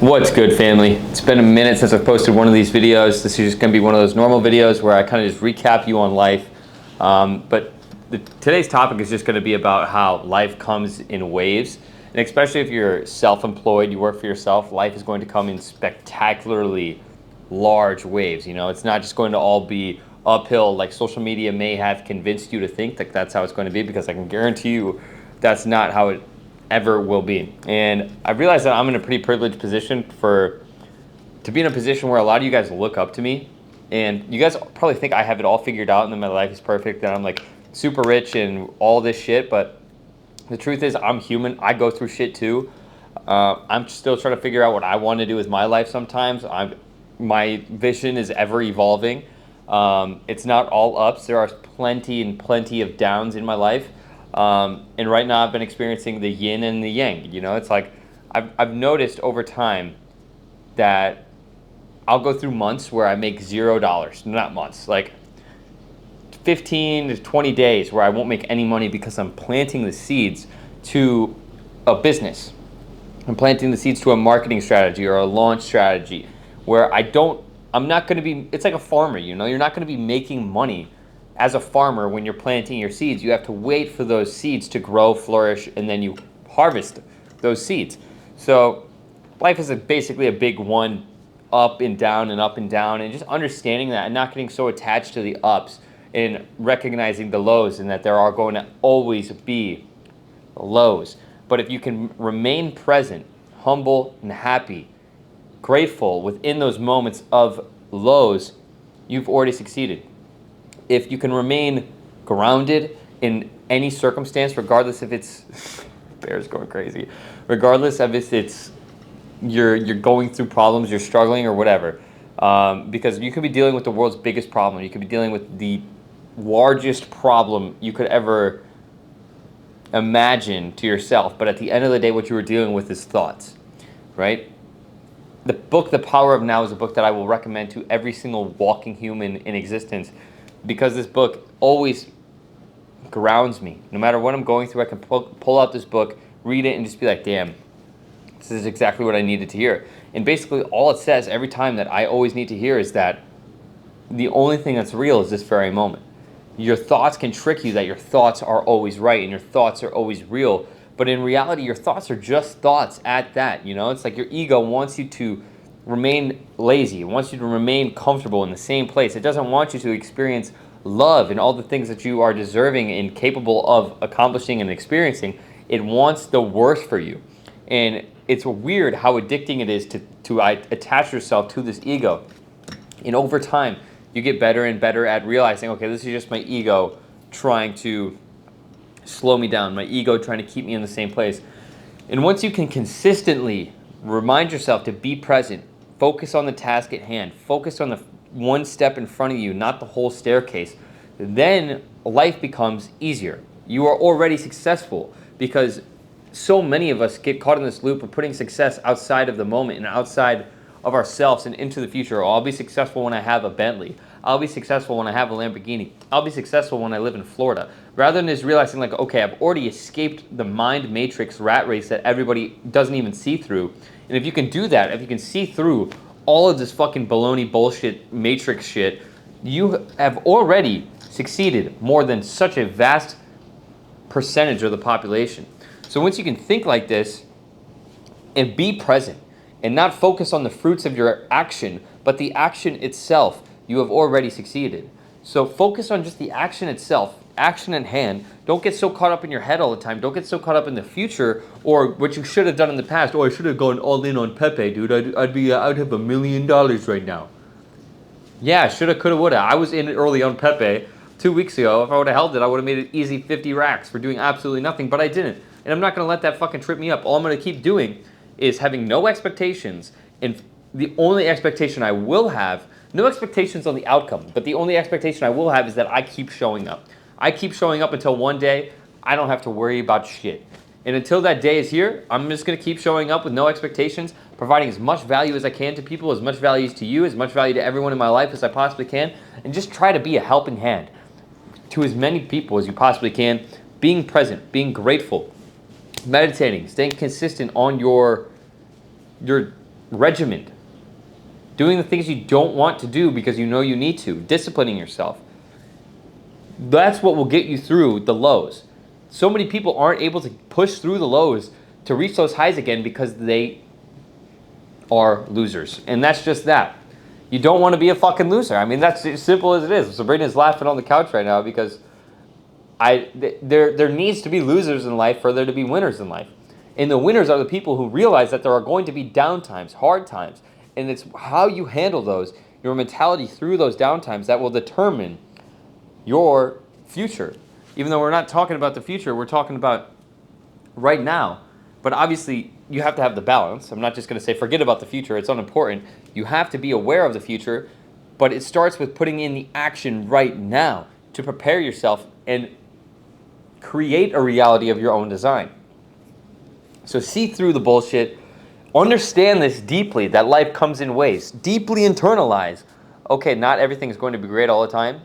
What's good, family? It's been a minute since I've posted one of these videos. This is just going to be one of those normal videos where I kind of just recap you on life. But today's topic is just going to be about how life comes in waves. And especially if you're self-employed, you work for yourself, life is going to come in spectacularly large waves. You know, it's not just going to all be uphill like social media may have convinced you to think that that's how it's going to be, because I can guarantee you that's not how it ever will be. And I realize that I'm in a pretty privileged position to be in a position where a lot of you guys look up to me, and you guys probably think I have it all figured out and that my life is perfect, that I'm like super rich and all this shit. But the truth is, I'm human. I go through shit too. I'm still trying to figure out what I want to do with my life sometimes. My vision is ever evolving. It's not all ups. There are plenty of downs in my life. And right now I've been experiencing the yin and the yang. You know, it's like I've noticed over time that I'll go through months where I make $0, not months, like 15 to 20 days where I won't make any money because I'm planting the seeds to a business. I'm planting the seeds to a marketing strategy or a launch strategy where I'm not going to be, it's like a farmer, you know, you're not going to be making money as a farmer when you're planting your seeds. You have to wait for those seeds to grow, flourish, and then you harvest those seeds. So life is basically a big one, up and down and up and down, and just understanding that and not getting so attached to the ups and recognizing the lows, and that there are going to always be lows. But if you can remain present, humble and happy, grateful within those moments of lows, you've already succeeded. If you can remain grounded in any circumstance, regardless if it's bear's going crazy, regardless of if it's you're going through problems, you're struggling or whatever, because you could be dealing with the world's biggest problem, you could be dealing with the largest problem you could ever imagine to yourself, but at the end of the day, what you were dealing with is thoughts, right? The book, The Power of Now, is a book that I will recommend to every single walking human in existence, because this book always grounds me. No matter what I'm going through, I can pull out this book, read it, and just be like, damn, this is exactly what I needed to hear. And basically all it says every time that I always need to hear is that the only thing that's real is this very moment. Your thoughts can trick you that your thoughts are always right and your thoughts are always real. But in reality, your thoughts are just thoughts at that. You know, it's like your ego wants you to remain lazy. It wants you to remain comfortable in the same place. It doesn't want you to experience love and all the things that you are deserving and capable of accomplishing and experiencing. It wants the worst for you. And it's weird how addicting it is to attach yourself to this ego. And over time, you get better and better at realizing, okay, this is just my ego trying to slow me down, my ego trying to keep me in the same place. And once you can consistently remind yourself to be present, focus on the task at hand, focus on the one step in front of you, not the whole staircase, then life becomes easier. You are already successful, because so many of us get caught in this loop of putting success outside of the moment and outside of ourselves and into the future. Oh, I'll be successful when I have a Bentley. I'll be successful when I have a Lamborghini. I'll be successful when I live in Florida. Rather than just realizing like, okay, I've already escaped the mind matrix rat race that everybody doesn't even see through. And if you can do that, if you can see through all of this fucking baloney bullshit matrix shit, you have already succeeded more than such a vast percentage of the population. So once you can think like this and be present and not focus on the fruits of your action, but the action itself, you have already succeeded. So focus on just the action itself, action at hand. Don't get so caught up in your head all the time. Don't get so caught up in the future or what you should have done in the past. Oh, I should have gone all in on Pepe, dude. I'd have $1 million right now. Yeah, shoulda, coulda, woulda. I was in early on Pepe 2 weeks ago. If I would have held it, I would have made it easy 50 racks for doing absolutely nothing, but I didn't. And I'm not going to let that fucking trip me up. All I'm going to keep doing is having no expectations, and the only expectation I will have, no expectations on the outcome, but the only expectation I will have is that I keep showing up. I keep showing up until one day I don't have to worry about shit. And until that day is here, I'm just going to keep showing up with no expectations, providing as much value as I can to people, as much value to you, as much value to everyone in my life as I possibly can, and just try to be a helping hand to as many people as you possibly can, being present, being grateful, meditating, staying consistent on your regimented. Doing the things you don't want to do because you know you need to. Disciplining yourself. That's what will get you through the lows. So many people aren't able to push through the lows to reach those highs again because they are losers. And that's just that. You don't want to be a fucking loser. I mean, that's as simple as it is. Sabrina's laughing on the couch right now because there needs to be losers in life for there to be winners in life. And the winners are the people who realize that there are going to be down times, hard times. And it's how you handle those, your mentality through those down times, that will determine your future. Even though we're not talking about the future, we're talking about right now. But obviously, you have to have the balance. I'm not just going to say forget about the future. It's unimportant. You have to be aware of the future, but it starts with putting in the action right now to prepare yourself and create a reality of your own design. So see through the bullshit. Understand this deeply, that life comes in waves. Deeply internalize. Okay, not everything is going to be great all the time.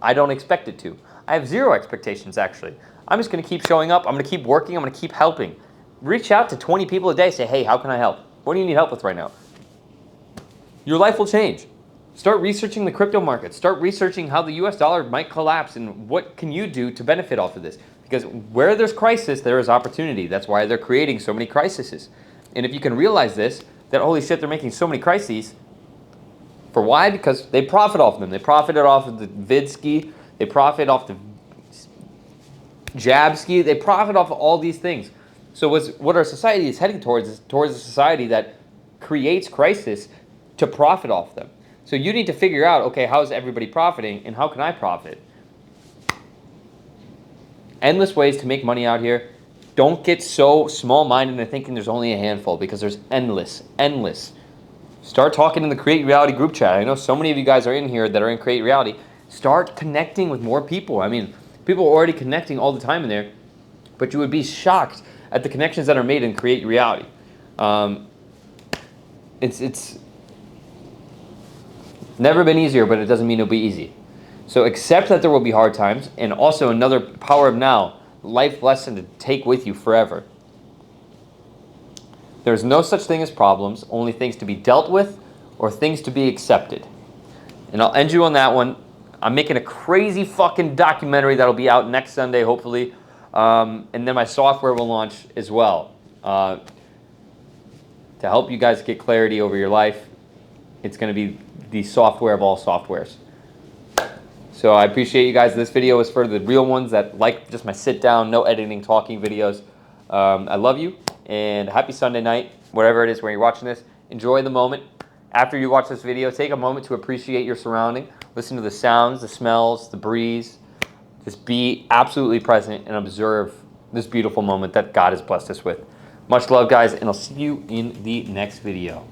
I don't expect it to. I have zero expectations, actually. I'm just going to keep showing up. I'm going to keep working. I'm going to keep helping. Reach out to 20 people a day. Say, hey, how can I help? What do you need help with right now? Your life will change. Start researching the crypto market. Start researching how the US dollar might collapse and what can you do to benefit off of this. Because where there's crisis, there is opportunity. That's why they're creating so many crises. And if you can realize this, that holy shit, they're making so many crises. For why? Because they profit off of them. They profited off of the Vidski. They profit off the Jabski. They profit off of all these things. So what our society is heading towards is towards a society that creates crisis to profit off them. So you need to figure out, okay, how is everybody profiting and how can I profit? Endless ways to make money out here. Don't get so small-minded and thinking there's only a handful, because there's endless. Start talking in the Create Reality group chat. I know so many of you guys are in here that are in Create Reality. Start connecting with more people. I mean, people are already connecting all the time in there, but you would be shocked at the connections that are made in Create Reality. It's never been easier, but it doesn't mean it'll be easy. So accept that there will be hard times, and also another power of now, life lesson to take with you forever. There's no such thing as problems, only things to be dealt with or things to be accepted. And I'll end you on that one. I'm making a crazy fucking documentary that'll be out next Sunday, hopefully. And then my software will launch as well. To help you guys get clarity over your life, it's going to be the software of all softwares. So I appreciate you guys. This video is for the real ones that like just my sit down, no editing, talking videos. I love you, and happy Sunday night, wherever it is where you're watching this. Enjoy the moment. After you watch this video, take a moment to appreciate your surrounding. Listen to the sounds, the smells, the breeze. Just be absolutely present and observe this beautiful moment that God has blessed us with. Much love, guys, and I'll see you in the next video.